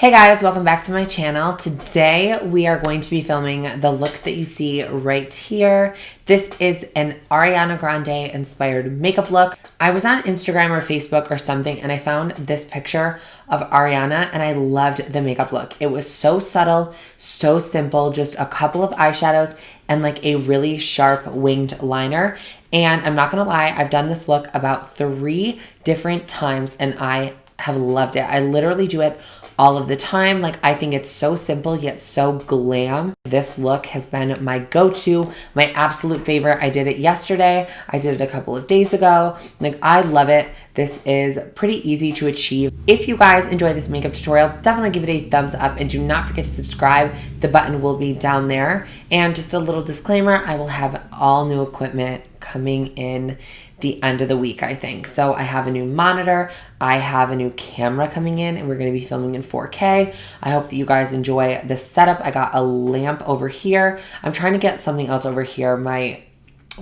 Hey guys, welcome back to my channel. Today we are going to be filming the look that you see right here. This is an Ariana Grande inspired makeup look. I was on Instagram or Facebook or something and I found this picture of Ariana and I loved the makeup look. It was so subtle, so simple, just a couple of eyeshadows and like a really sharp winged liner. And I'm not gonna lie, I've done this look about 3 different times and I have loved it. I literally do it all of the time. Like, I think it's so simple yet so glam. This look has been my go-to, my absolute favorite. I did it yesterday. I did it a couple of days ago. Like, I love it. This is pretty easy to achieve. If you guys enjoy this makeup tutorial, definitely give it a thumbs up and do not forget to subscribe. The button will be down there. And just a little disclaimer, I will have all new equipment coming in the end of the week, I think. So I have a new monitor, I have a new camera coming in, and we're gonna be filming in 4K. I hope that you guys enjoy the setup. I got a lamp over here. I'm trying to get something else over here. My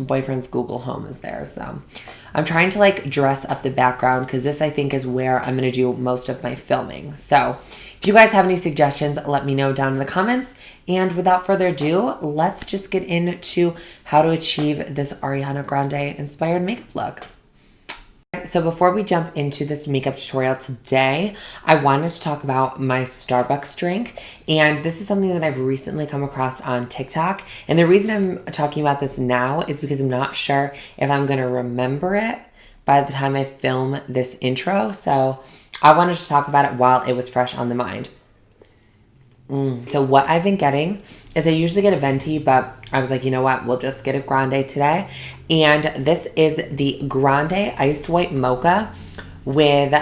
boyfriend's Google Home is there, so I'm trying to like dress up the background because this I think is where I'm gonna do most of my filming. So if you guys have any suggestions, let me know down in the comments. And without further ado, let's just get into how to achieve this Ariana Grande inspired makeup look. So before we jump into this makeup tutorial today, I wanted to talk about my Starbucks drink. And this is something that I've recently come across on TikTok. And the reason I'm talking about this now is because I'm not sure if I'm gonna remember it by the time I film this intro. So I wanted to talk about it while it was fresh on the mind. So what I've been getting is I usually get a venti, but I was like, you know what? We'll just get a grande today. And this is the grande iced white mocha with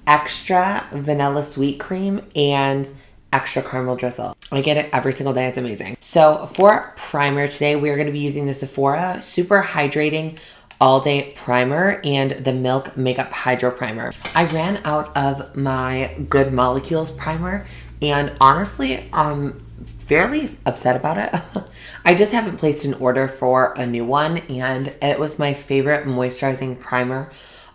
extra vanilla sweet cream and extra caramel drizzle. I get it every single day. It's amazing. So for primer today, we're going to be using the Sephora Super Hydrating All Day Primer and the Milk Makeup Hydro Primer. I ran out of my Good Molecules primer and honestly, I'm fairly upset about it. I just haven't placed an order for a new one and it was my favorite moisturizing primer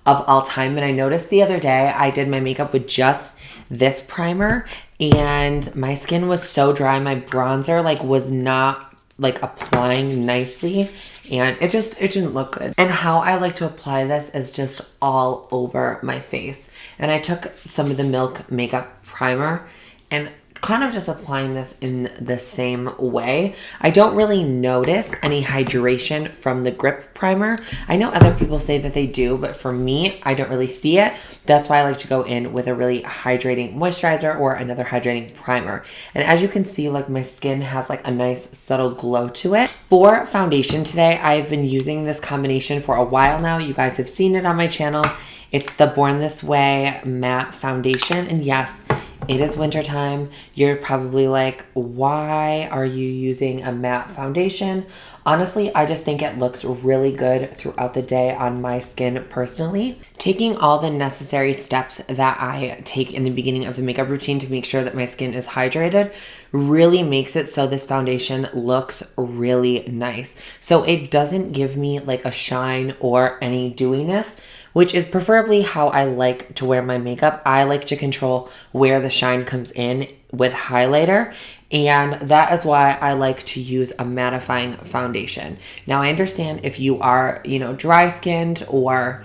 of all time. And I noticed the other day I did my makeup with just this primer and my skin was so dry. My bronzer like was not like applying nicely and it didn't look good. And how I like to apply this is just all over my face. And I took some of the Milk Makeup Primer and kind of just applying this in the same way. I don't really notice any hydration from the Grip Primer. I know other people say that they do, but for me, I don't really see it. That's why I like to go in with a really hydrating moisturizer or another hydrating primer. And as you can see, like my skin has like a nice subtle glow to it. For foundation today, I've been using this combination for a while now. You guys have seen it on my channel. It's the Born This Way matte foundation. And yes, it is wintertime. You're probably like, why are you using a matte foundation? Honestly, I just think it looks really good throughout the day on my skin personally. Taking all the necessary steps that I take in the beginning of the makeup routine to make sure that my skin is hydrated really makes it so this foundation looks really nice. So it doesn't give me like a shine or any dewiness, which is preferably how I like to wear my makeup. I like to control where the shine comes in with highlighter, and that is why I like to use a mattifying foundation. Now, I understand if you are, dry skinned or,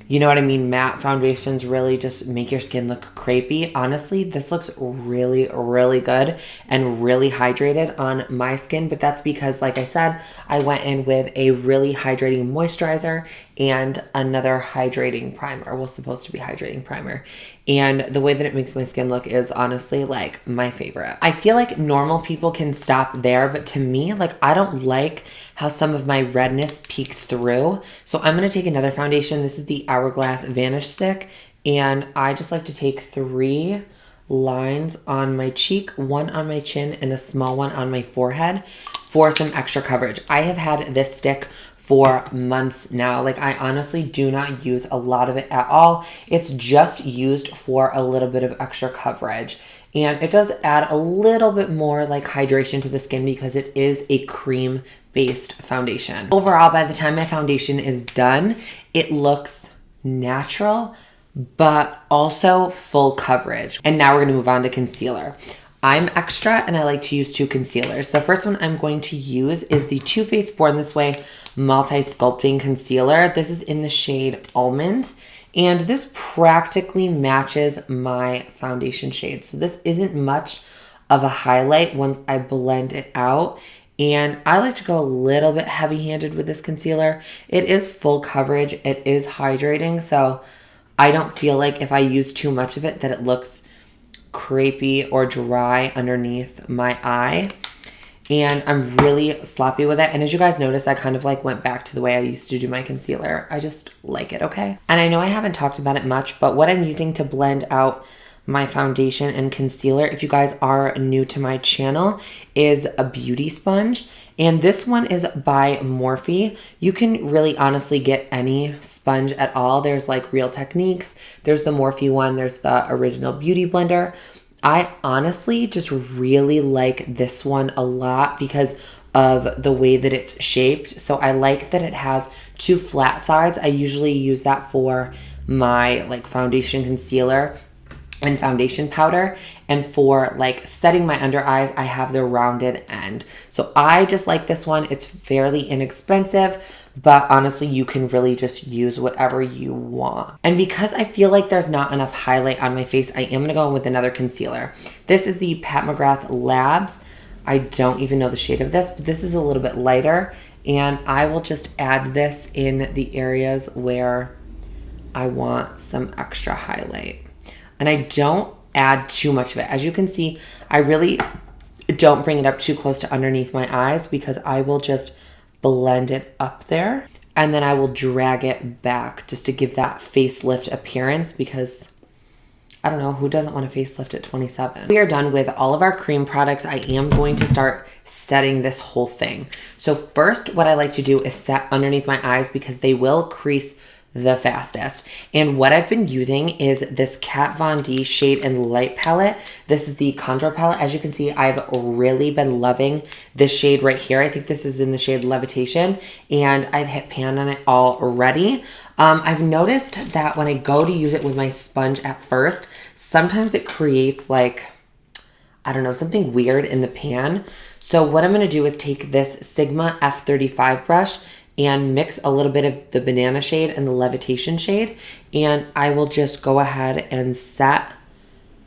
you know what I mean, matte foundations really just make your skin look crepey. Honestly, this looks really, really good and really hydrated on my skin, but that's because, like I said, I went in with a really hydrating moisturizer and another hydrating primer. Well, supposed to be hydrating primer. And the way that it makes my skin look is honestly like my favorite. I feel like normal people can stop there, but to me, like I don't like how some of my redness peeks through. So I'm going to take another foundation. This is the Hourglass Vanish Stick. And I just like to take 3 lines on my cheek, 1 on my chin, and a small one on my forehead for some extra coverage. I have had this stick for months now. Like I honestly do not use a lot of it at all. It's just used for a little bit of extra coverage. And it does add a little bit more like hydration to the skin because it is a cream based foundation. Overall, by the time my foundation is done, it looks natural, but also full coverage. And now we're gonna move on to concealer. I'm extra and I like to use two concealers. The first one I'm going to use is the Too Faced Born This Way Multi-Sculpting Concealer. This is in the shade Almond, and this practically matches my foundation shade. So this isn't much of a highlight once I blend it out. And I like to go a little bit heavy-handed with this concealer. It is full coverage, it is hydrating, so I don't feel like if I use too much of it that it looks crepey or dry underneath my eye. And I'm really sloppy with it. And as you guys notice, I kind of like went back to the way I used to do my concealer. I just like it, okay? And I know I haven't talked about it much, but what I'm using to blend out my foundation and concealer, if you guys are new to my channel, is a beauty sponge. And this one is by Morphe. You can really honestly get any sponge at all. There's like Real Techniques, there's the Morphe one, there's the Original Beauty Blender. I honestly just really like this one a lot because of the way that it's shaped. So I like that it has two flat sides. I usually use that for my like foundation concealer and foundation powder, and for like setting my under eyes I have the rounded end. So I just like this one. It's fairly inexpensive, but honestly you can really just use whatever you want. And because I feel like there's not enough highlight on my face, I am gonna go in with another concealer. This is the Pat McGrath Labs. I don't even know the shade of this, but this is a little bit lighter, and I will just add this in the areas where I want some extra highlight. And I don't add too much of it. As you can see, I really don't bring it up too close to underneath my eyes because I will just blend it up there. And then I will drag it back just to give that facelift appearance because I don't know, who doesn't want a facelift at 27? We are done with all of our cream products. I am going to start setting this whole thing. So first, what I like to do is set underneath my eyes because they will crease the fastest. And what I've been using is this Kat Von D Shade and Light palette. This is the contour palette. As you can see, I've really been loving this shade right here. I think this is in the shade Levitation, and I've hit pan on it already. I've noticed that when I go to use it with my sponge at first, sometimes it creates like, I don't know, something weird in the pan. So what I'm gonna do is take this Sigma F35 brush and mix a little bit of the banana shade and the Levitation shade, and I will just go ahead and set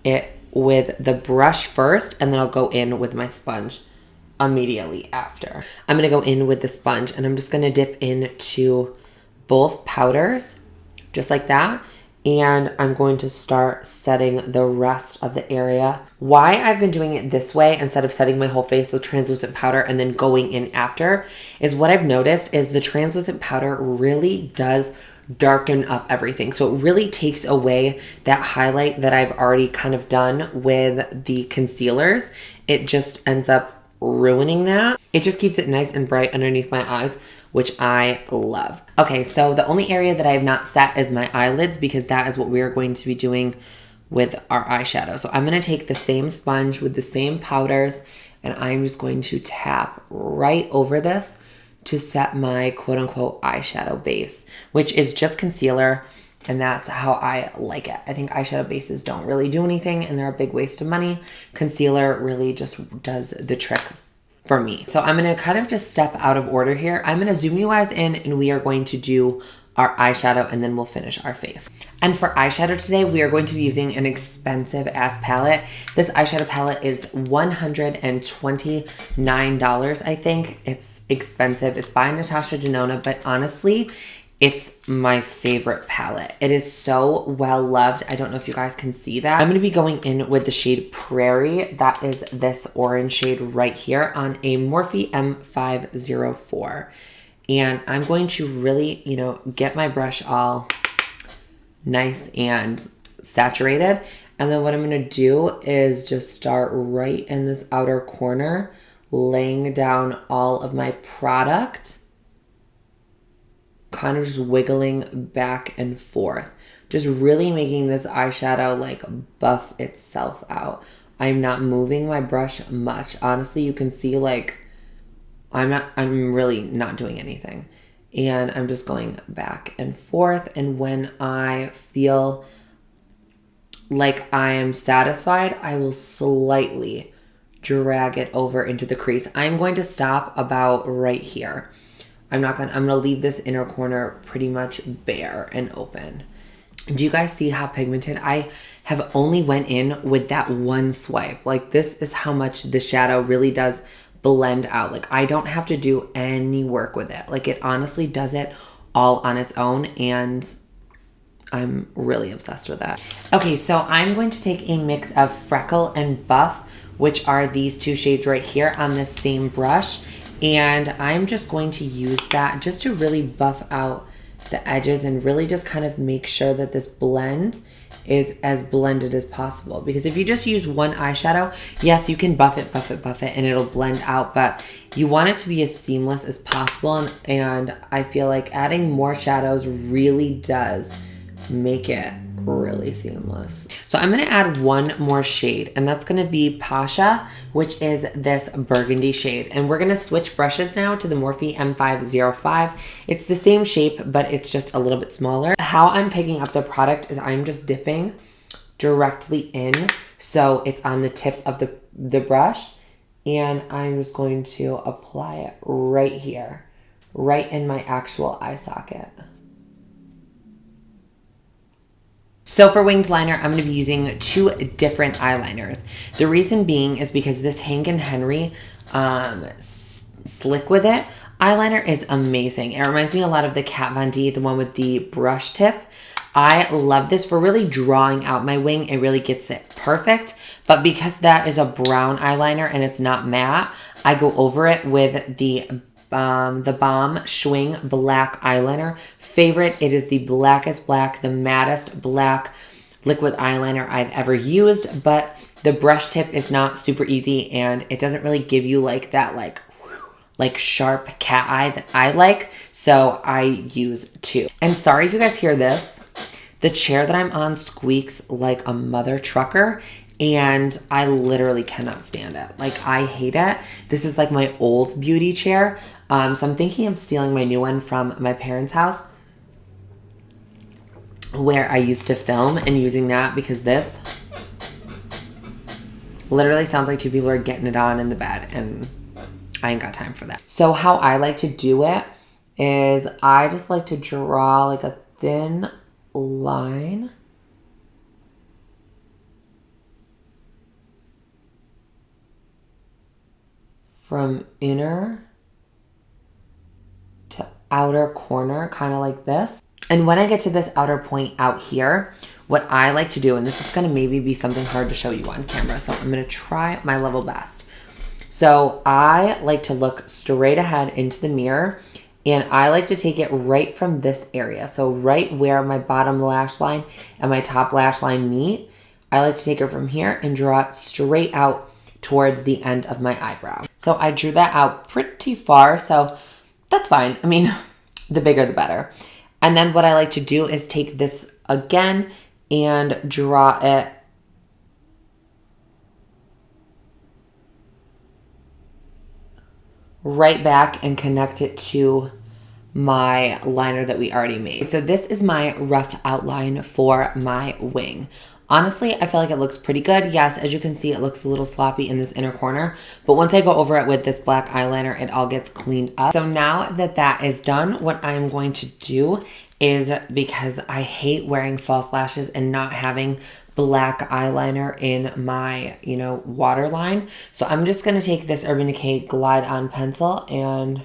it with the brush first, and then I'll go in with my sponge immediately after. I'm gonna go in with the sponge, and I'm just gonna dip into both powders just like that, and I'm going to start setting the rest of the area. Why I've been doing it this way instead of setting my whole face with translucent powder and then going in after is what I've noticed is the translucent powder really does darken up everything. So it really takes away that highlight that I've already kind of done with the concealers. It just ends up ruining that. It just keeps it nice and bright underneath my eyes, which I love. Okay, so the only area that I have not set is my eyelids because that is what we are going to be doing with our eyeshadow. So I'm gonna take the same sponge with the same powders, and I'm just going to tap right over this to set my quote unquote eyeshadow base, which is just concealer, and that's how I like it. I think eyeshadow bases don't really do anything and they're a big waste of money. Concealer really just does the trick for me. So I'm gonna kind of just step out of order here. I'm gonna zoom you guys in and we are going to do our eyeshadow and then we'll finish our face. And for eyeshadow today, we are going to be using an expensive ass palette. This eyeshadow palette is $129, I think. It's expensive. It's by Natasha Denona, but honestly, it's my favorite palette. It is so well loved. I don't know if you guys can see that. I'm going to be going in with the shade Prairie. That is this orange shade right here on a Morphe M504. And I'm going to really, you know, get my brush all nice and saturated. And then what I'm going to do is just start right in this outer corner, laying down all of my product, kind of just wiggling back and forth, just really making this eyeshadow like buff itself out. I'm not moving my brush much. Honestly, you can see like I'm really not doing anything. and I'm just going back and forth. And when I feel like I am satisfied, I will slightly drag it over into the crease. I'm going to stop about right here. I'm gonna leave this inner corner pretty much bare and open. Do you guys see how pigmented? I have only went in with that one swipe. Like, this is how much the shadow really does blend out. Like, I don't have to do any work with it. Like, it honestly does it all on its own, and I'm really obsessed with that. Okay, so I'm going to take a mix of Freckle and Buff, which are these two shades right here on this same brush, and I'm just going to use that just to really buff out the edges and really just kind of make sure that this blend is as blended as possible. Because if you just use one eyeshadow, yes, you can buff it, and it'll blend out, but you want it to be as seamless as possible. And I feel like adding more shadows really does make it really seamless. So I'm gonna add one more shade, and that's gonna be Pasha, which is this burgundy shade. And we're gonna switch brushes now to the Morphe M505. It's the same shape, but it's just a little bit smaller. How I'm picking up the product is I'm just dipping directly in, so it's on the tip of the brush, and I'm just going to apply it right here, right in my actual eye socket. So for winged liner, I'm going to be using two different eyeliners. The reason being is because this Hank & Henry Slick With It eyeliner is amazing. It reminds me a lot of the Kat Von D, the one with the brush tip. I love this for really drawing out my wing. It really gets it perfect. But because that is a brown eyeliner and it's not matte, I go over it with the Balm Schwing black eyeliner. Favorite, it is the blackest black, the mattest black liquid eyeliner I've ever used, but the brush tip is not super easy, and it doesn't really give you like that like sharp cat eye that I like, so I use two. And sorry if you guys hear this. The chair that I'm on squeaks like a mother trucker, and I literally cannot stand it. Like, I hate it. This is like my old beauty chair. So I'm thinking of stealing my new one from my parents' house where I used to film, and using that, because this literally sounds like two people are getting it on in the bed, and I ain't got time for that. So how I like to do it is I just like to draw like a thin line from inner to outer corner, kind of like this. And when I get to this outer point out here, what I like to do, and this is gonna maybe be something hard to show you on camera, so I'm gonna try my level best. So I like to look straight ahead into the mirror, and I like to take it right from this area. So right where my bottom lash line and my top lash line meet, I like to take it from here and draw it straight out towards the end of my eyebrow. So I drew that out pretty far, so that's fine. I mean, the bigger the better. And then what I like to do is take this again and draw it right back and connect it to my liner that we already made. So this is my rough outline for my wing. Honestly, I feel like it looks pretty good. Yes, as you can see, it looks a little sloppy in this inner corner, but once I go over it with this black eyeliner, it all gets cleaned up. So now that that is done, what I'm going to do is, because I hate wearing false lashes and not having black eyeliner in my, waterline. So I'm just going to take this Urban Decay Glide On pencil and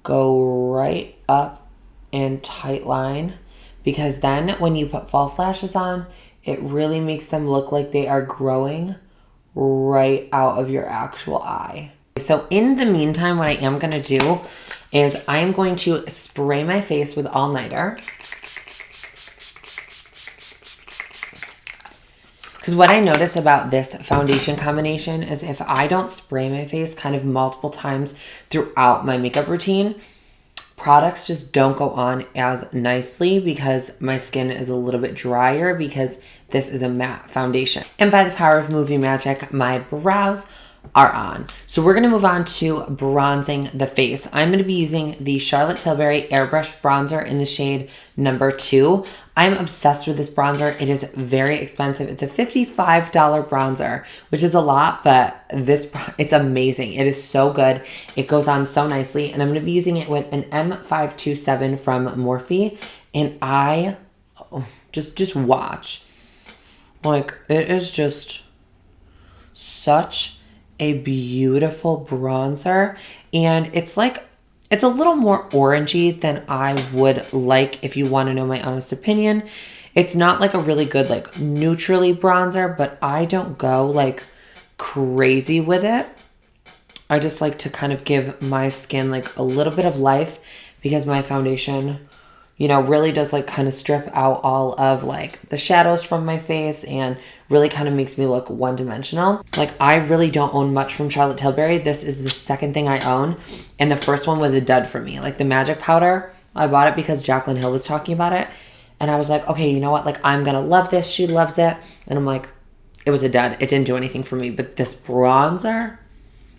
go right up and tight line, because then when you put false lashes on, it really makes them look like they are growing right out of your actual eye. So in the meantime, what I am going to do is I am going to spray my face with All Nighter. Because what I notice about this foundation combination is if I don't spray my face kind of multiple times throughout my makeup routine, products just don't go on as nicely, because my skin is a little bit drier, because this is a matte foundation. And by the power of movie magic, my brows are on. So we're gonna move on to bronzing the face. I'm gonna be using the Charlotte Tilbury Airbrush Bronzer in the shade number 2. I'm obsessed with this bronzer. It is very expensive. It's a $55 bronzer, which is a lot, but it's amazing. It is so good. It goes on so nicely, and I'm gonna be using it with an M527 from Morphe, and just watch. Like, it is just such a beautiful bronzer, and it's a little more orangey than I would like, if you want to know my honest opinion. It's not like a really good like neutrally bronzer, but I don't go like crazy with it. I just like to kind of give my skin like a little bit of life, because my foundation, you know, really does like kind of strip out all of like the shadows from my face and really kind of makes me look one-dimensional. Like, I really don't own much from Charlotte Tilbury. This is the second thing I own, and the first one was a dud for me. Like the magic powder, I bought it because Jaclyn Hill was talking about it, and I was like, okay, you know what? Like, I'm gonna love this. She loves it, and I'm like, it was a dud. It didn't do anything for me. But this bronzer,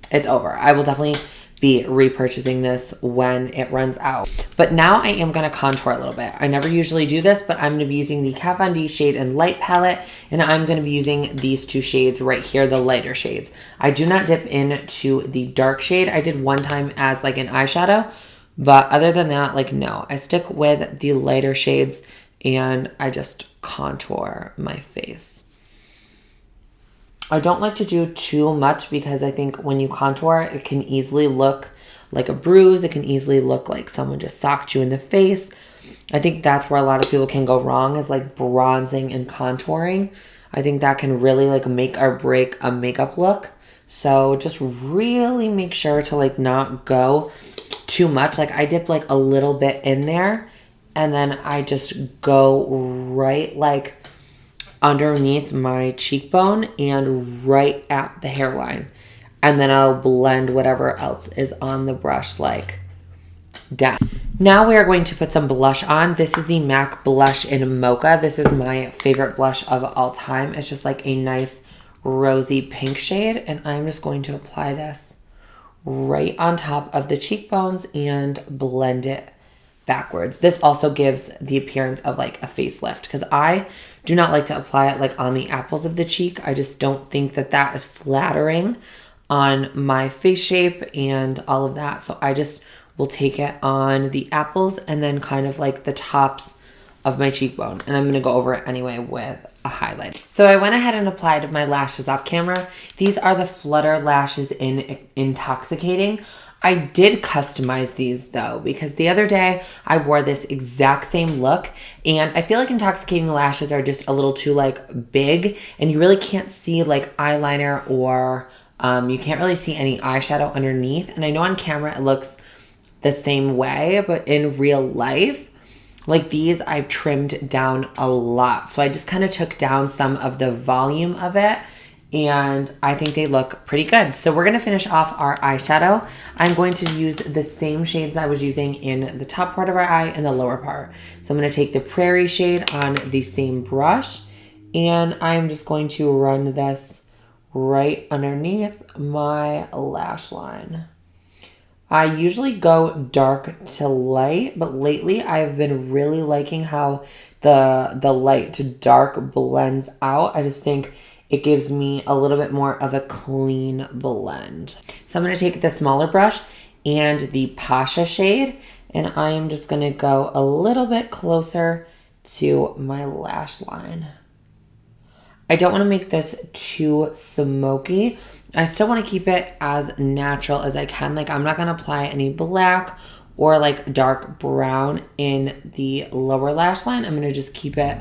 it's over. I will definitely be repurchasing this when it runs out. But now I am going to contour a little bit. I never usually do this, but I'm going to be using the Kat Von D Shade and Light palette, and I'm going to be using these two shades right here, the lighter shades. I do not dip into the dark shade. I did one time as like an eyeshadow, but other than that, like, no. I stick with the lighter shades, and I just contour my face. I don't like to do too much, because I think when you contour, it can easily look like a bruise. It can easily look like someone just socked you in the face. I think that's where a lot of people can go wrong, is like bronzing and contouring. I think that can really like make or break a makeup look. So just really make sure to like not go too much. Like, I dip like a little bit in there, and then I just go right like underneath my cheekbone and right at the hairline, and then I'll blend whatever else is on the brush like down. Now we are going to put some blush on. This is the MAC blush in Mocha. This is my favorite blush of all time. It's just like a nice rosy pink shade, and I'm just going to apply this right on top of the cheekbones and blend it backwards. This also gives the appearance of like a facelift, because I do not like to apply it like on the apples of the cheek. I just don't think that that is flattering on my face shape and all of that. So I just will take it on the apples and then kind of like the tops of my cheekbone. And I'm going to go over it anyway with a highlight. So I went ahead and applied my lashes off camera. These are the Flutter Lashes in Intoxicating. I did customize these though, because the other day I wore this exact same look, and I feel like Intoxicating lashes are just a little too like big, and you really can't see like eyeliner, or you can't really see any eyeshadow underneath. And I know on camera it looks the same way, but in real life, like these, I've trimmed down a lot. So I just kind of took down some of the volume of it, and I think they look pretty good. So we're going to finish off our eyeshadow. I'm going to use the same shades I was using in the top part of our eye and the lower part. So I'm going to take the Prairie shade on the same brush, and I'm just going to run this right underneath my lash line. I usually go dark to light, but lately I've been really liking how the light to dark blends out. I just think it gives me a little bit more of a clean blend. So I'm going to take the smaller brush and the Pasha shade, and I am just going to go a little bit closer to my lash line. I don't want to make this too smoky. I still want to keep it as natural as I can. Like, I'm not going to apply any black or like dark brown in the lower lash line. I'm going to just keep it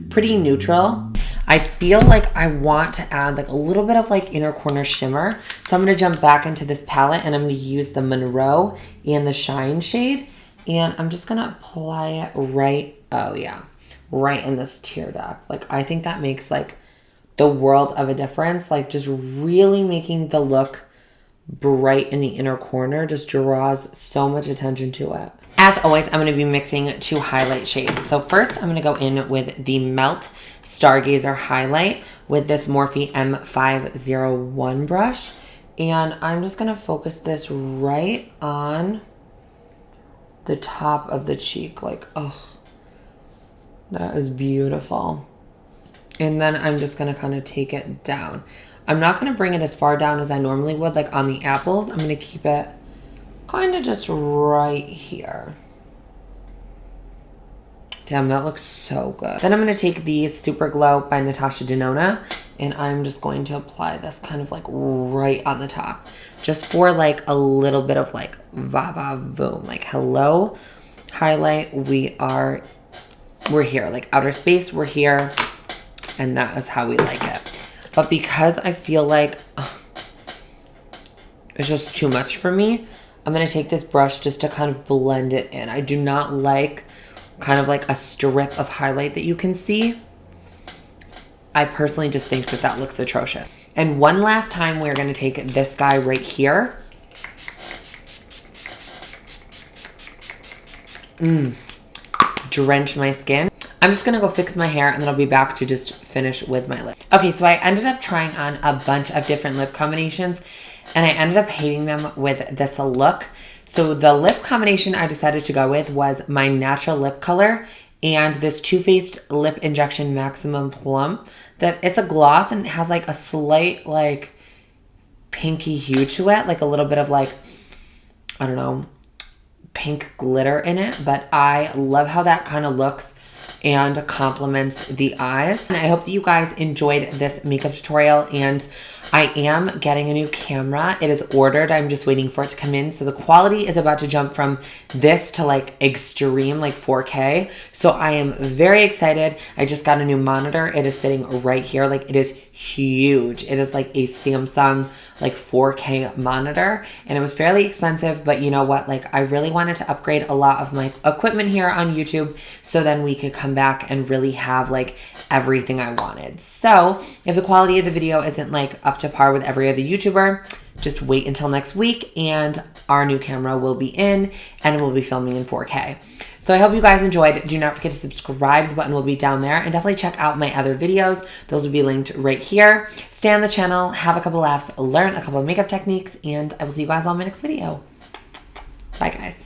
pretty neutral. I feel like I want to add like a little bit of like inner corner shimmer. So I'm going to jump back into this palette, and I'm going to use the Monroe and the Shine shade. And I'm just going to apply it right, oh yeah, right in this tear duct. Like, I think that makes like the world of a difference. Like, just really making the look bright in the inner corner just draws so much attention to it. As always, I'm going to be mixing 2 highlight shades. So first, I'm going to go in with the Melt Stargazer Highlight with this Morphe M501 brush. And I'm just going to focus this right on the top of the cheek. Like, oh, that is beautiful. And then I'm just going to kind of take it down. I'm not going to bring it as far down as I normally would, like on the apples. I'm going to keep it kind of just right here. Damn, that looks so good. Then I'm going to take the Super Glow by Natasha Denona, and I'm just going to apply this kind of like right on the top, just for like a little bit of like va-va-voom, like hello highlight, we're here, like outer space, we're here, and that is how we like it. But because I feel like it's just too much for me, I'm going to take this brush just to kind of blend it in. I do not like kind of like a strip of highlight that you can see. I personally just think that that looks atrocious. And one last time, we're going to take this guy right here. Drench my skin. I'm just going to go fix my hair, and then I'll be back to just finish with my lip. Okay, so I ended up trying on a bunch of different lip combinations, and I ended up hating them with this look. So the lip combination I decided to go with was my natural lip color and this Too Faced Lip Injection Maximum Plump. That it's a gloss and it has like a slight like pinky hue to it, like a little bit of like, I don't know, pink glitter in it. But I love how that kind of looks and complements the eyes. And I hope that you guys enjoyed this makeup tutorial, and I am getting a new camera. It is ordered. I'm just waiting for it to come in. So the quality is about to jump from this to like extreme, like 4K. So I am very excited. I just got a new monitor. It is sitting right here. Like, it is huge. It is like a Samsung like 4K monitor, and it was fairly expensive, but you know what? Like, I really wanted to upgrade a lot of my equipment here on YouTube so then we could come back and really have like everything I wanted. So if the quality of the video isn't like up to par with every other YouTuber, just wait until next week and our new camera will be in and we'll be filming in 4K. So I hope you guys enjoyed. Do not forget to subscribe. The button will be down there. And definitely check out my other videos. Those will be linked right here. Stay on the channel, have a couple laughs, learn a couple of makeup techniques, and I will see you guys on my next video. Bye, guys.